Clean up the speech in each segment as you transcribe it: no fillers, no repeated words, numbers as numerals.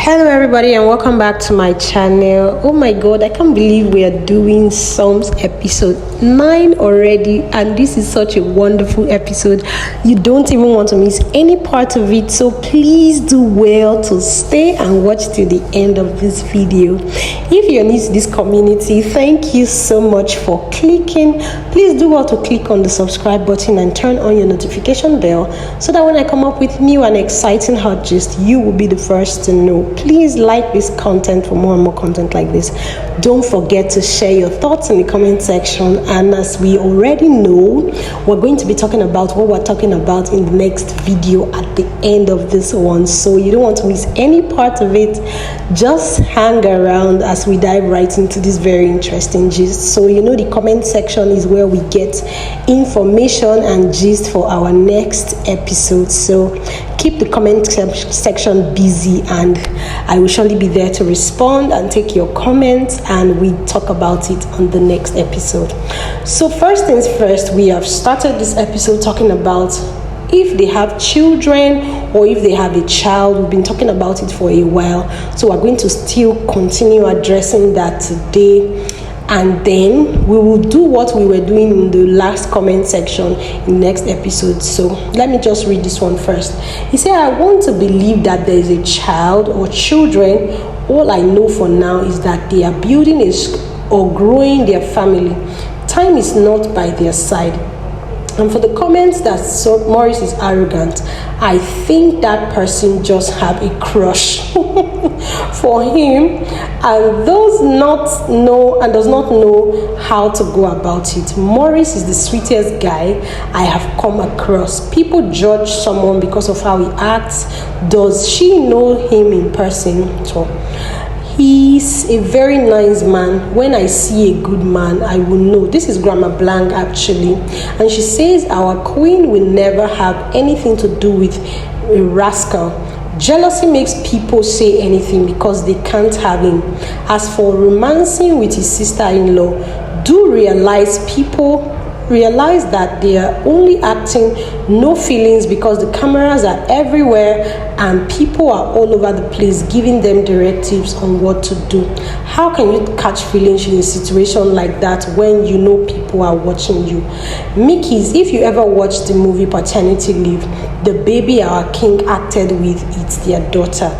Hello everybody and welcome back to my channel. Oh my god, I can't believe we are doing SUMS episode 9 already, and this is such a wonderful episode. You don't even want to miss any part of it, so please do well to stay and watch till the end of this video. If you're new to this community, thank you so much for clicking. Please do well to click on the subscribe button and turn on your notification bell so that when I come up with new and exciting hot gist, you will be the first to know. Please like this content for more and more content like this. Don't forget to share your thoughts in the comment section, and as we already know, we're going to be talking about what we're talking about in the next video at the end of this one, so you don't want to miss any part of it. Just hang around as we dive right into this very interesting gist. So you know the comment section is where we get information and gist for our next episode, so keep the comment section busy and I will surely be there to respond and take your comments, and we talk about it on the next episode. So first things first, we have started this episode talking about if they have children or if they have a child. We've been talking about it for a while, so we're going to still continue addressing that today, and then we will do what we were doing in the last comment section in the next episode. So let me just read this one first. He said, I want to believe that there is a child or children. All I know for now is that they are building or growing their family. Time is not by their side. And for the comments that Maurice is arrogant, I think that person just have a crush for him and does not know how to go about it. Maurice is the sweetest guy I have come across. People judge someone because of how he acts. Does she know him in person? So he's a very nice man. When I see a good man, I will know. This is Grandma Blank actually, and she says our queen will never have anything to do with a rascal. Jealousy makes people say anything because they can't have him. As for romancing with his sister-in-law, do realize that they are only acting, no feelings, because the cameras are everywhere and people are all over the place giving them directives on what to do. How can you catch feelings in a situation like that when you know people are watching you? Mickeys, if you ever watched the movie Paternity Leave, the baby our king acted with, it's their daughter.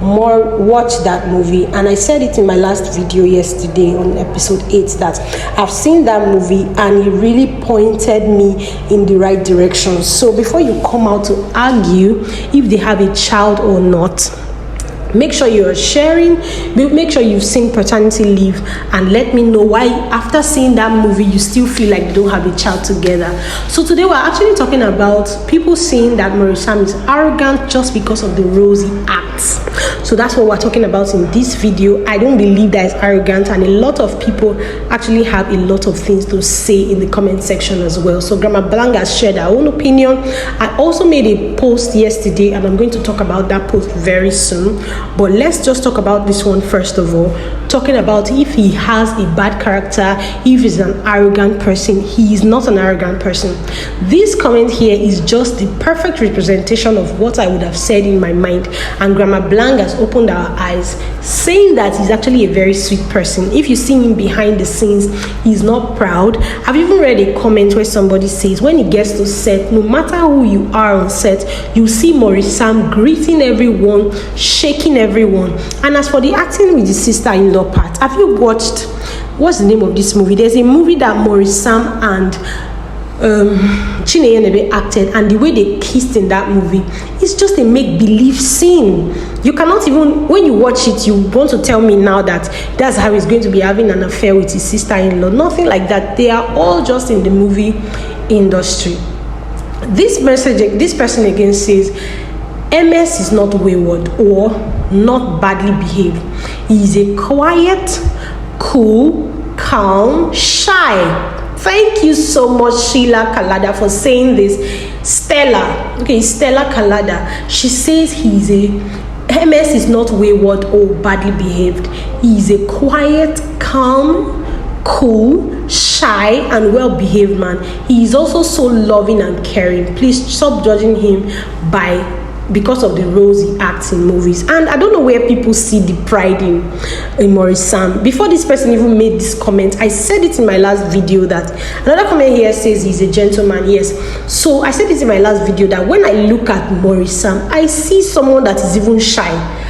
Watch that movie, and I said it in my last video yesterday on episode 8 that I've seen that movie and it really pointed me in the right direction. So before you come out to argue if they have a child or not, make sure you're sharing, make sure you've seen Paternity Leave, and let me know why after seeing that movie you still feel like you don't have a child together. So today we're actually talking about people saying that Maurice is arrogant just because of the roles he acts. So that's what we're talking about in this video. I don't believe that is arrogant, and a lot of people actually have a lot of things to say in the comment section as well. So Grandma Blank has shared her own opinion. I also made a post yesterday and I'm going to talk about that post very soon. But let's just talk about this one first of all, talking about if he has a bad character, if he's an arrogant person. He is not an arrogant person. This comment here is just the perfect representation of what I would have said in my mind, and Grandma Blank has opened our eyes, saying that he's actually a very sweet person. If you see him behind the scenes, he's not proud. I've even read a comment where somebody says when he gets to set, no matter who you are on set, you see Maurice Sam greeting everyone, shaking everyone. And as for the acting with the sister-in-law part, have you watched, what's the name of this movie? There's a movie that Maurice Sam and Chineye acted, and the way they kissed in that movie, it's just a make-believe scene. You cannot even, when you watch it, you want to tell me now that that's how he's going to be having an affair with his sister-in-law. Nothing like that. They are all just in the movie industry. This person again says MS is not wayward or not badly behaved. He is a quiet, cool, calm, shy. Thank you so much, Sheila Kalada, for saying this. Stella Kalada, she says MS is not wayward or badly behaved. He is a quiet, calm, cool, shy, and well-behaved man. He is also so loving and caring. Please stop judging him by because of the roles he acts in movies. And I don't know where people see the pride in Maurice Sam. Before this person even made this comment, I said it in my last video that another comment here says he's a gentleman. Yes, so I said this in my last video that when I look at Maurice Sam, I see someone that is even shy.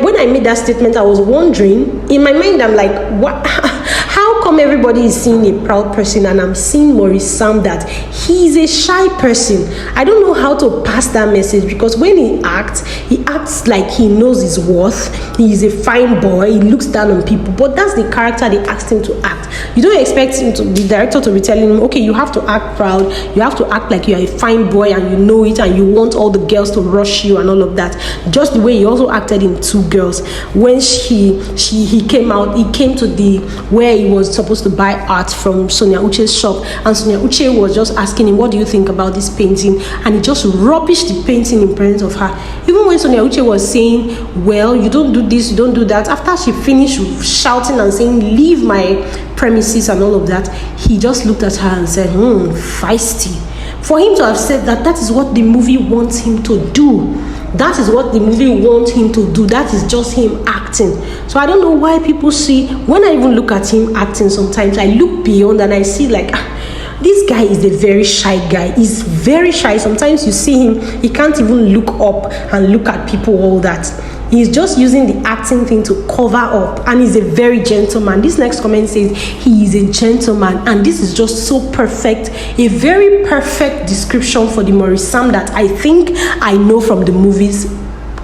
When I made that statement, I was wondering in my mind, I'm like, what? How come everybody is seeing a proud person and I'm seeing Maurice Sam that he's a shy person? I don't know how to pass that message, because when he acts like he knows his worth. He's a fine boy, he looks down on people, but that's the character they asked him to act. You don't expect the director to be telling him, okay, you have to act proud, you have to act like you're a fine boy and you know it and you want all the girls to rush you and all of that. Just the way he also acted in Two Girls. When he came out, he came to the where he was supposed to buy art from Sonia Uche's shop, and Sonia Uche was just asking him, what do you think about this painting? And he just rubbished the painting in presence of her. Even when Sonia Uche was saying, well, you don't do this, you don't do that, after she finished shouting and saying, leave my premises and all of that, he just looked at her and said, feisty. For him to have said that, that is what the movie wants him to do. That is what the movie wants him to do. That is just him acting. So I don't know why people see, when I even look at him acting sometimes, I look beyond and I see like, this guy is a very shy guy. He's very shy. Sometimes you see him, he can't even look up and look at people, all that. He's just using the acting thing to cover up, and he's a very gentleman. This next comment says he is a gentleman, and this is just so perfect, a very perfect description for the Maurice Sam that I think I know from the movies.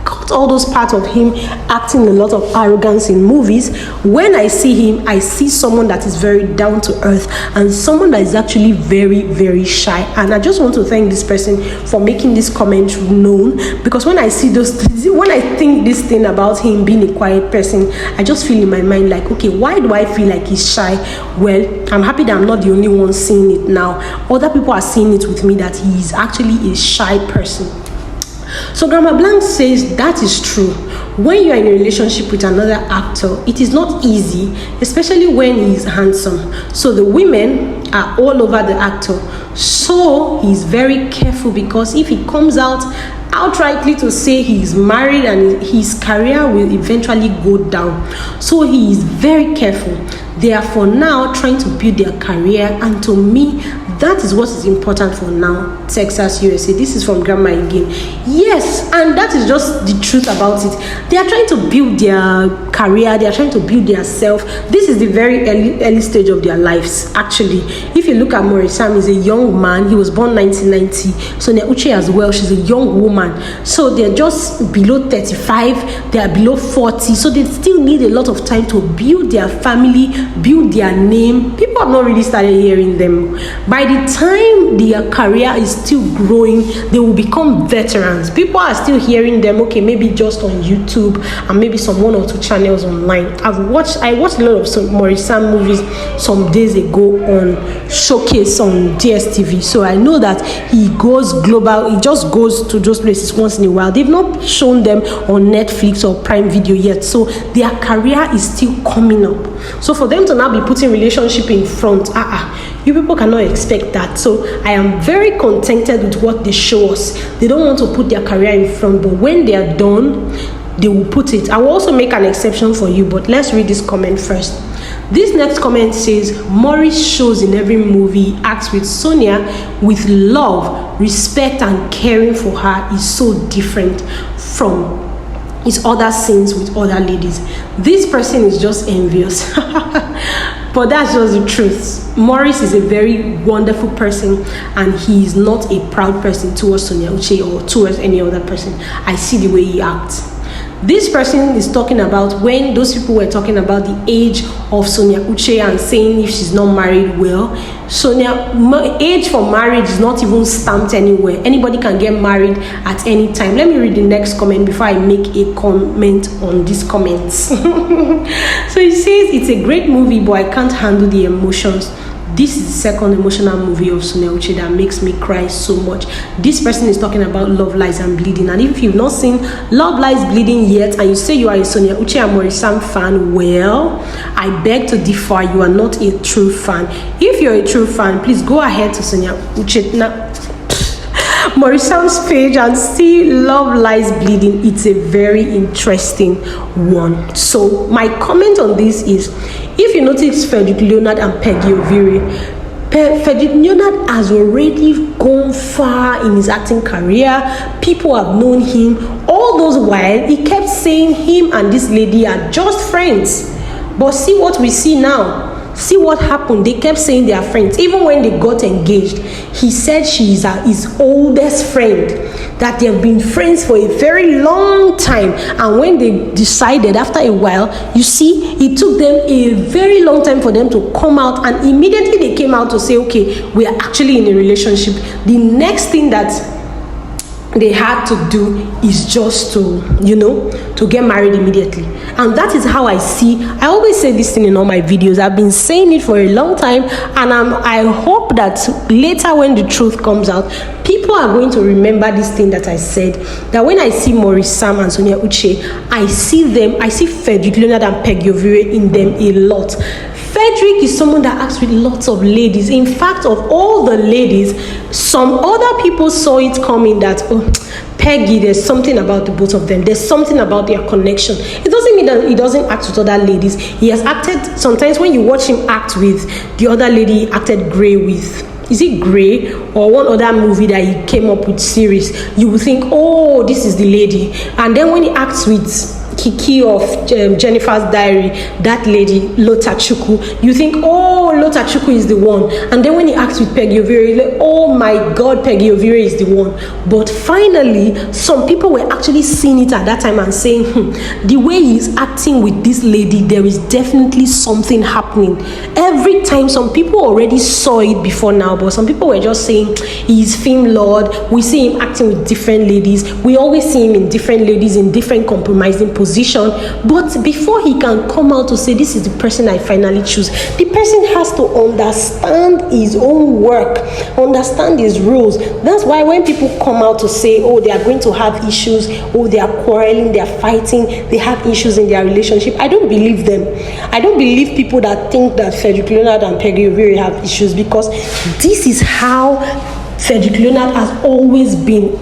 Cut all those parts of him acting a lot of arrogance in movies. When I see him, I see someone that is very down to earth and someone that is actually very, very shy. And I just want to thank this person for making this comment known, because when I see when I think this thing about him being a quiet person, I just feel in my mind like, okay, why do I feel like he's shy? Well, I'm happy that I'm not the only one seeing it now. Other people are seeing it with me, that he is actually a shy person. So Grandma Blanc says that is true. When you are in a relationship with another actor, it is not easy, especially when he is handsome. So the women are all over the actor. So he's very careful, because if he comes out outrightly to say he's married and his career will eventually go down. So he is very careful. They are for now trying to build their career, and to me, that is what is important for now. Texas, USA. This is from Grandma again. Yes, and that is just the truth about it. They are trying to build their career. They are trying to build their self. This is the very early stage of their lives, actually. If you look at Maurice Sam, he's a young man. He was born 1990. Sonia Uche as well. She's a young woman. So they're just below 35. They are below 40. So they still need a lot of time to build their family, build their name. People have not really started hearing them. By the time their career is still growing, they will become veterans. People are still hearing them, okay, maybe just on YouTube and maybe some 1 or 2 channels online. I watched a lot of Maurice Sam movies some days ago on Showcase on DSTV. So I know that he goes global. He just goes to those places once in a while. They've not shown them on Netflix or Prime Video yet. So their career is still coming up. So for them to now be putting relationship in front, you people cannot expect that. So I am very contented with what they show us. They don't want to put their career in front, but when they are done, they will put it. I will also make an exception for you, but let's read this comment first. This next comment says, Maurice shows in every movie acts with Sonia with love, respect, and caring for her is so different from his other scenes with other ladies. This person is just envious. But that's just the truth. Maurice is a very wonderful person, and he is not a proud person towards Sonia Uche or towards any other person. I see the way he acts. This person is talking about when those people were talking about the age of Sonia Uche and saying if she's not married well. Sonia, age for marriage is not even stamped anywhere. Anybody can get married at any time. Let me read the next comment before I make a comment on these comments. So he says it's a great movie, but I can't handle the emotions. This is the second emotional movie of Sonia Uche that makes me cry so much. This person is talking about Love, Lies, and Bleeding. And if you've not seen Love, Lies, Bleeding yet, and you say you are a Sonia Uche and Maurice Sam fan, well, I beg to differ. You are not a true fan. If you're a true fan, please go ahead to Sonia Uche. Now, Maurice's page and see Love Lies Bleeding. It's a very interesting one. So my comment on this is, if you notice Frederick Leonard and Peggy Ovire, Frederick Leonard has already gone far in his acting career. People have known him. All those while, he kept saying him and this lady are just friends. But see what we see now. See what happened. They kept saying they are friends. Even when they got engaged, he said she is his oldest friend, that they have been friends for a very long time. And when they decided, after a while, you see, it took them a very long time for them to come out, and immediately they came out to say, okay, we are actually in a relationship. The next thing that they had to do is just to get married immediately. And that is how I see. I always say this thing in all my videos. I've been saying it for a long time, and I hope that later when the truth comes out, people are going to remember this thing that I said, that when I see Maurice, Sam and Sonia Uche, I see Frederick Leonard and Peggy Ovire in them a lot. Frederick is someone that acts with lots of ladies. In fact, of all the ladies, some other people saw it coming that, oh, Peggy, there's something about the both of them. There's something about their connection. It doesn't mean that he doesn't act with other ladies. He has acted, sometimes when you watch him act with the other lady he acted Grey with, is it Grey or one other movie that he came up with series, you will think, oh, this is the lady. And then when he acts with Kiki of Jennifer's Diary, that lady Lota Chukwu, you think, oh, Lota Chukwu is the one. And then when he acts with Peggy Ovire, you're like, oh my God, Peggy Ovire is the one. But finally, some people were actually seeing it at that time and saying, the way he's acting with this lady, there is definitely something happening. Every time, some people already saw it before now, but some people were just saying he's film lord. We see him acting with different ladies. We always see him in different ladies in different compromising positions. But before he can come out to say this is the person I finally choose, the person has to understand his own work, understand his rules. That's why when people come out to say, oh, they are going to have issues, oh, they are quarreling, they are fighting, they have issues in their relationship, I don't believe them. I don't believe people that think that Frederick Leonard and Peggy Ovire have issues, because this is how Frederick Leonard has always been.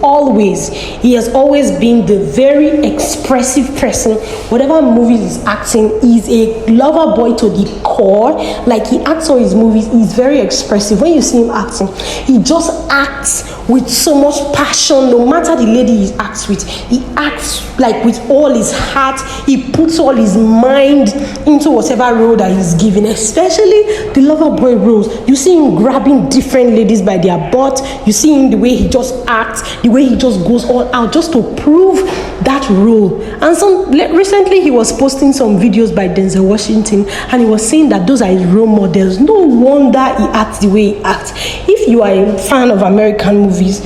He has always been the very expressive person. Whatever movies he's acting, he's a lover boy to the core. Like, he acts on his movies, he's very expressive. When you see him acting, he just acts with so much passion. No matter the lady he acts with, he acts like with all his heart. He puts all his mind into whatever role that he's given, especially the lover boy roles. You see him grabbing different ladies by their butt. You see him, the way he just acts, the way he just goes all out just to prove that role. And recently he was posting some videos by Denzel Washington, and he was saying that those are his role models. No wonder he acts the way he acts. If you are a fan of American movies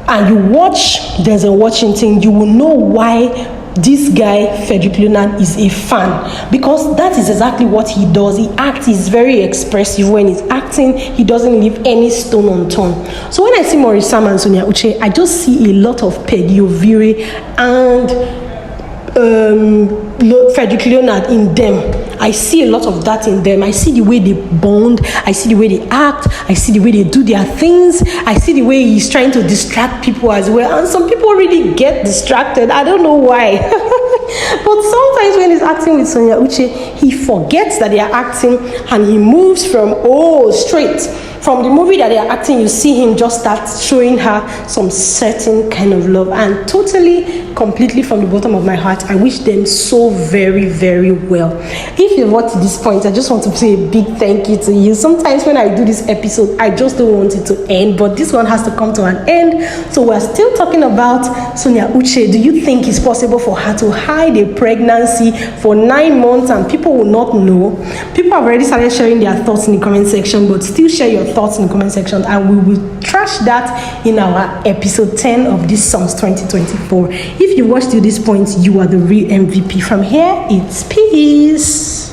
and you watch Denzel Washington, you will know why this guy Frederick Leonard is a fan, because that is exactly what he does. He acts, he's very expressive. When he's acting, he doesn't leave any stone unturned. So when I see Maurice, Sam and Sonia Uche, I just see a lot of Peggy Ovire and Frederick Leonard in them. I see a lot of that in them. I see the way they bond, I see the way they act, I see the way they do their things, I see the way he's trying to distract people as well. And some people really get distracted. I don't know why. But sometimes when he's acting with Sonia Uche, he forgets that they are acting, and he moves from straight. From the movie that they are acting, you see him just start showing her some certain kind of love. And totally, completely from the bottom of my heart, I wish them so very, very well. If you've watched this point, I just want to say a big thank you to you. Sometimes when I do this episode, I just don't want it to end, but this one has to come to an end. So we're still talking about Sonia Uche. Do you think it's possible for her to hide a pregnancy for 9 months and people will not know? People have already started sharing their thoughts in the comment section, but still share your thoughts in the comment section, and we will trash that in our episode 10 of this SUMS 2024. If you watched to this point, you are the real MVP. From here, it's peace.